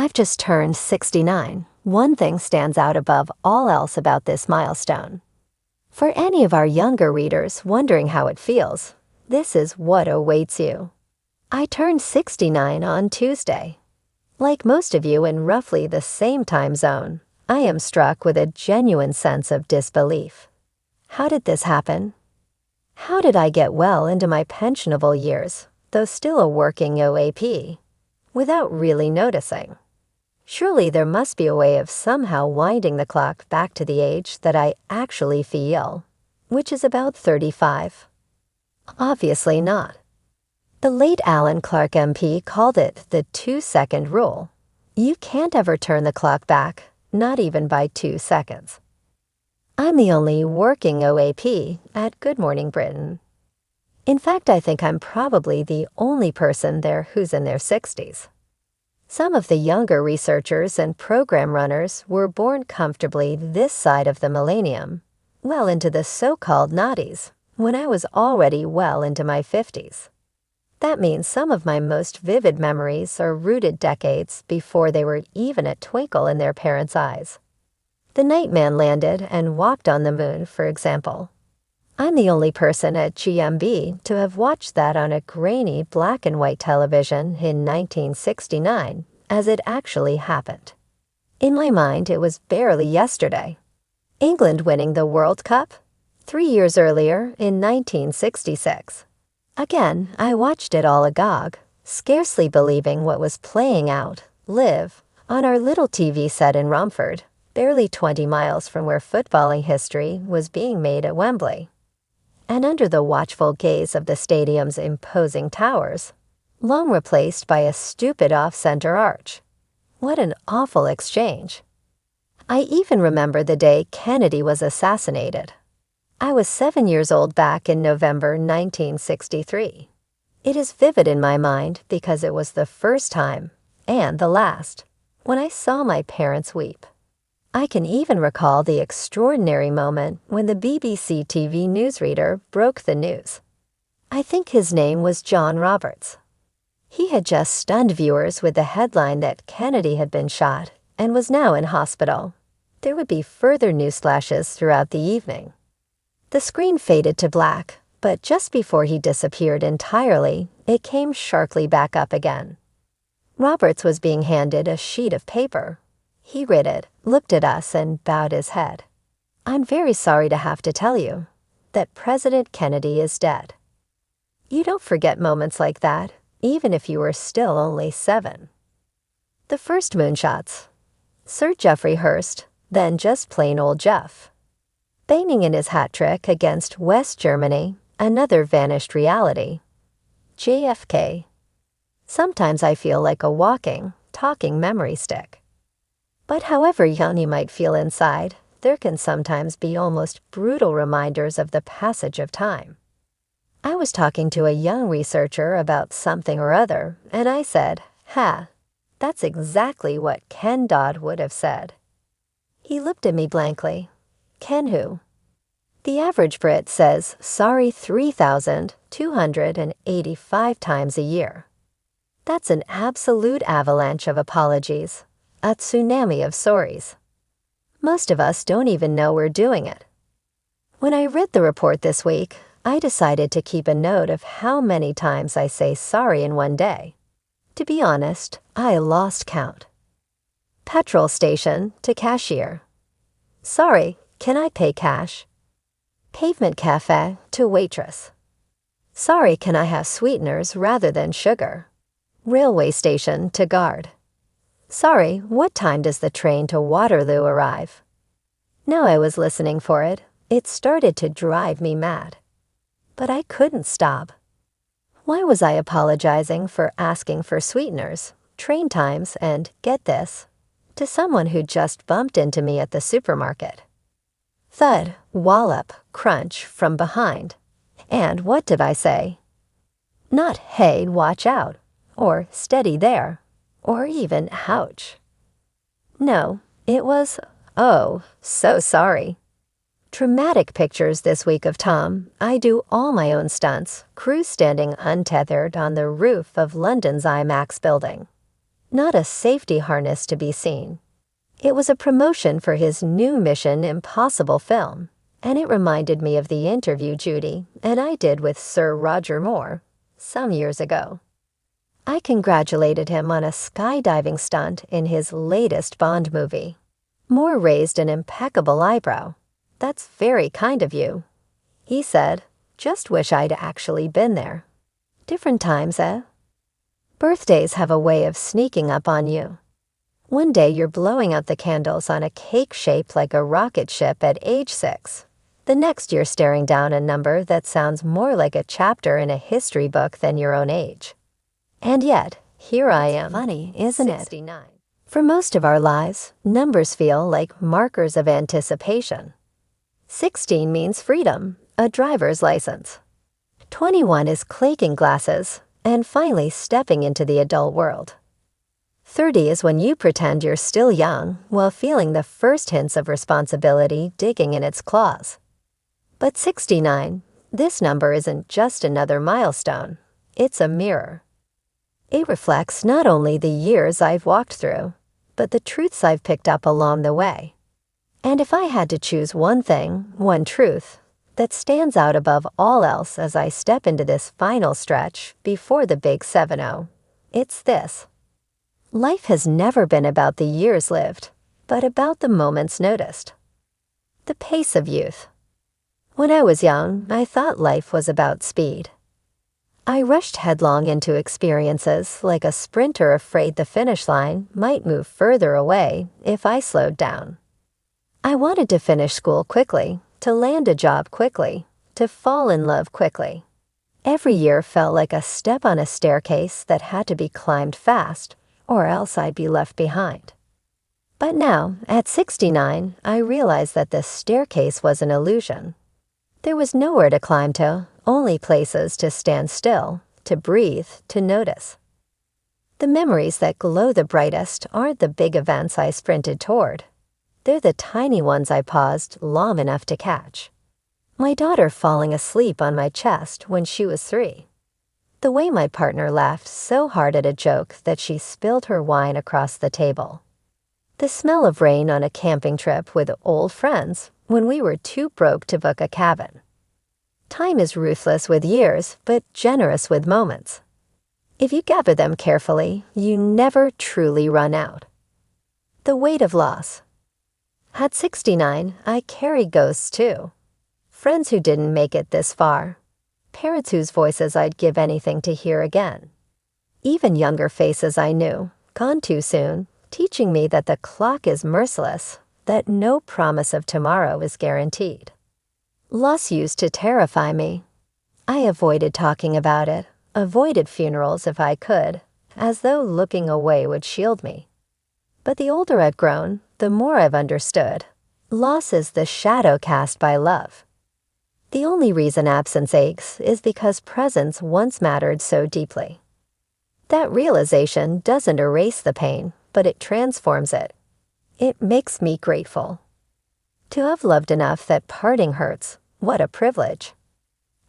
I've just turned 69. One thing stands out above all else about this milestone. For any of our younger readers wondering how it feels, this is what awaits you. I turned 69 on Tuesday. Like most of you in roughly the same time zone, I am struck with a genuine sense of disbelief. How did this happen? How did I get well into my pensionable years, though still a working OAP, without really noticing? Surely there must be a way of somehow winding the clock back to the age that I actually feel, which is about 35. Obviously not. The late Alan Clark MP called it the 2-second rule. You can't ever turn the clock back, not even by 2 seconds. I'm the only working OAP at Good Morning Britain. In fact, I think I'm probably the only person there who's in their 60s. Some of the younger researchers and program runners were born comfortably this side of the millennium, well into the so-called noughties, when I was already well into my 50s. That means some of my most vivid memories are rooted decades before they were even a twinkle in their parents' eyes. The night man landed and walked on the moon, for example. I'm the only person at GMB to have watched that on a grainy black and white television in 1969, as it actually happened. In my mind, it was barely yesterday. England winning the World Cup? 3 years earlier, in 1966. Again, I watched it all agog, scarcely believing what was playing out, live, on our little TV set in Romford, barely 20 miles from where footballing history was being made at Wembley. And under the watchful gaze of the stadium's imposing towers, long replaced by a stupid off-center arch. What an awful exchange. I even remember the day Kennedy was assassinated. I was 7 years old back in November 1963. It is vivid in my mind because it was the first time, and the last, when I saw my parents weep. I can even recall the extraordinary moment when the BBC TV newsreader broke the news. I think his name was John Roberts. He had just stunned viewers with the headline that Kennedy had been shot and was now in hospital. There would be further news flashes throughout the evening. The screen faded to black, but just before he disappeared entirely, it came sharply back up again. Roberts was being handed a sheet of paper. He read it, looked at us, and bowed his head. I'm very sorry to have to tell you that President Kennedy is dead. You don't forget moments like that, even if you were still only 7. The first moonshots. Sir Geoffrey Hurst, then just plain old Jeff. Baining in his hat trick against West Germany, another vanished reality. JFK. Sometimes I feel like a walking, talking memory stick. But however young you might feel inside, there can sometimes be almost brutal reminders of the passage of time. I was talking to a young researcher about something or other, and I said, that's exactly what Ken Dodd would have said. He looked at me blankly. Ken who? The average Brit says sorry 3,285 times a year. That's an absolute avalanche of apologies. A tsunami of sorries. Most of us don't even know we're doing it. When I read the report this week, I decided to keep a note of how many times I say sorry in one day. To be honest, I lost count. Petrol station to cashier. Sorry, can I pay cash? Pavement cafe to waitress. Sorry, can I have sweeteners rather than sugar? Railway station to guard. Sorry, what time does the train to Waterloo arrive? Now I was listening for it. It started to drive me mad. But I couldn't stop. Why was I apologizing for asking for sweeteners, train times, and, get this, to someone who just bumped into me at the supermarket? Thud, wallop, crunch from behind. And what did I say? Not, hey, watch out, or steady there. Or even, ouch. No, it was, oh, so sorry. Dramatic pictures this week of Tom. I do all my own stunts, crew standing untethered on the roof of London's IMAX building. not a safety harness to be seen. It was a promotion for his new Mission Impossible film, and it reminded me of the interview Judy and I did with Sir Roger Moore some years ago. I congratulated him on a skydiving stunt in his latest Bond movie. Moore raised an impeccable eyebrow. "That's very kind of you." He said, "Just wish I'd actually been there." Different times, eh? Birthdays have a way of sneaking up on you. One day you're blowing out the candles on a cake shaped like a rocket ship at age 6. The next you're staring down a number that sounds more like a chapter in a history book than your own age. And yet, here I am. Funny, isn't it? 69. For most of our lives, numbers feel like markers of anticipation. 16 means freedom, a driver's license. 21 is clinking glasses, and finally stepping into the adult world. 30 is when you pretend you're still young while feeling the first hints of responsibility digging in its claws. But 69, this number isn't just another milestone, it's a mirror. It reflects not only the years I've walked through, but the truths I've picked up along the way. And if I had to choose one thing, one truth, that stands out above all else as I step into this final stretch before the big 7-0, it's this. Life has never been about the years lived, but about the moments noticed. The pace of youth. When I was young, I thought life was about speed. I rushed headlong into experiences like a sprinter afraid the finish line might move further away if I slowed down. I wanted to finish school quickly, to land a job quickly, to fall in love quickly. Every year felt like a step on a staircase that had to be climbed fast, or else I'd be left behind. But now, at 69, I realized that the staircase was an illusion. There was nowhere to climb to, only places to stand still, to breathe, to notice. The memories that glow the brightest aren't the big events I sprinted toward. They're the tiny ones I paused long enough to catch. My daughter falling asleep on my chest when she was 3. The way my partner laughed so hard at a joke that she spilled her wine across the table. The smell of rain on a camping trip with old friends when we were too broke to book a cabin. Time is ruthless with years, but generous with moments. If you gather them carefully, you never truly run out. The weight of loss. At 69, I carry ghosts too. Friends who didn't make it this far. Parents whose voices I'd give anything to hear again. Even younger faces I knew, gone too soon, teaching me that the clock is merciless, that no promise of tomorrow is guaranteed. Loss used to terrify me. I avoided talking about it, avoided funerals if I could, as though looking away would shield me. But the older I've grown, the more I've understood. Loss is the shadow cast by love. The only reason absence aches is because presence once mattered so deeply. That realization doesn't erase the pain, but it transforms it. It makes me grateful. To have loved enough that parting hurts, what a privilege.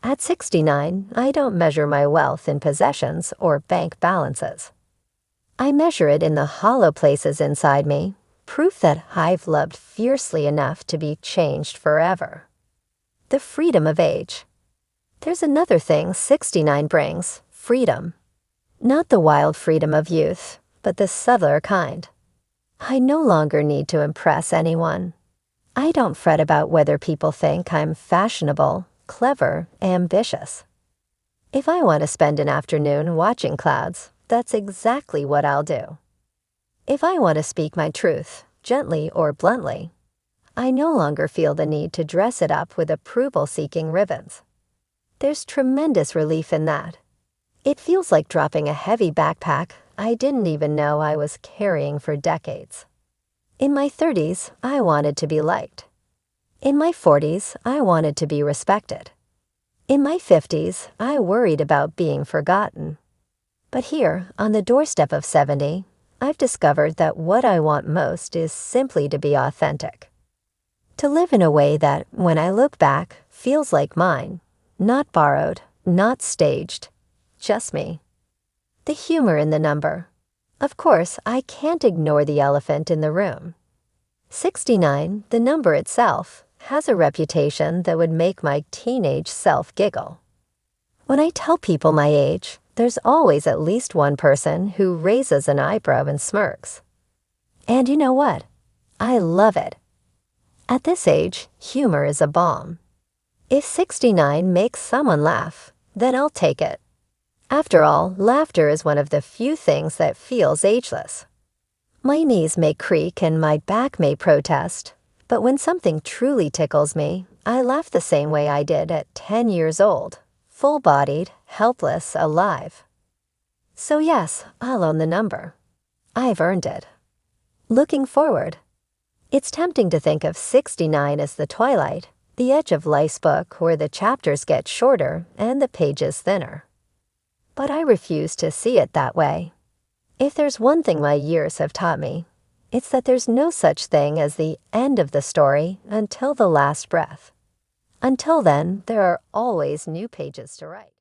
At 69, I don't measure my wealth in possessions or bank balances. I measure it in the hollow places inside me, proof that I've loved fiercely enough to be changed forever. The freedom of age. There's another thing 69 brings, freedom. Not the wild freedom of youth, but the subtler kind. I no longer need to impress anyone. I don't fret about whether people think I'm fashionable, clever, ambitious. If I want to spend an afternoon watching clouds, that's exactly what I'll do. If I want to speak my truth, gently or bluntly, I no longer feel the need to dress it up with approval-seeking ribbons. There's tremendous relief in that. It feels like dropping a heavy backpack I didn't even know I was carrying for decades. In my 30s, I wanted to be liked. In my 40s, I wanted to be respected. In my 50s, I worried about being forgotten. But here, on the doorstep of 70, I've discovered that what I want most is simply to be authentic. To live in a way that, when I look back, feels like mine, not borrowed, not staged, just me. The humor in the number. Of course, I can't ignore the elephant in the room. 69, the number itself, has a reputation that would make my teenage self giggle. When I tell people my age, there's always at least one person who raises an eyebrow and smirks. And you know what? I love it. At this age, humor is a balm. If 69 makes someone laugh, then I'll take it. After all, laughter is one of the few things that feels ageless. My knees may creak and my back may protest, but when something truly tickles me, I laugh the same way I did at 10 years old, full-bodied, helpless, alive. So yes, I'll own the number. I've earned it. Looking forward. It's tempting to think of 69 as the twilight, the edge of life's book where the chapters get shorter and the pages thinner. But I refuse to see it that way. If there's one thing my years have taught me, it's that there's no such thing as the end of the story until the last breath. Until then, there are always new pages to write.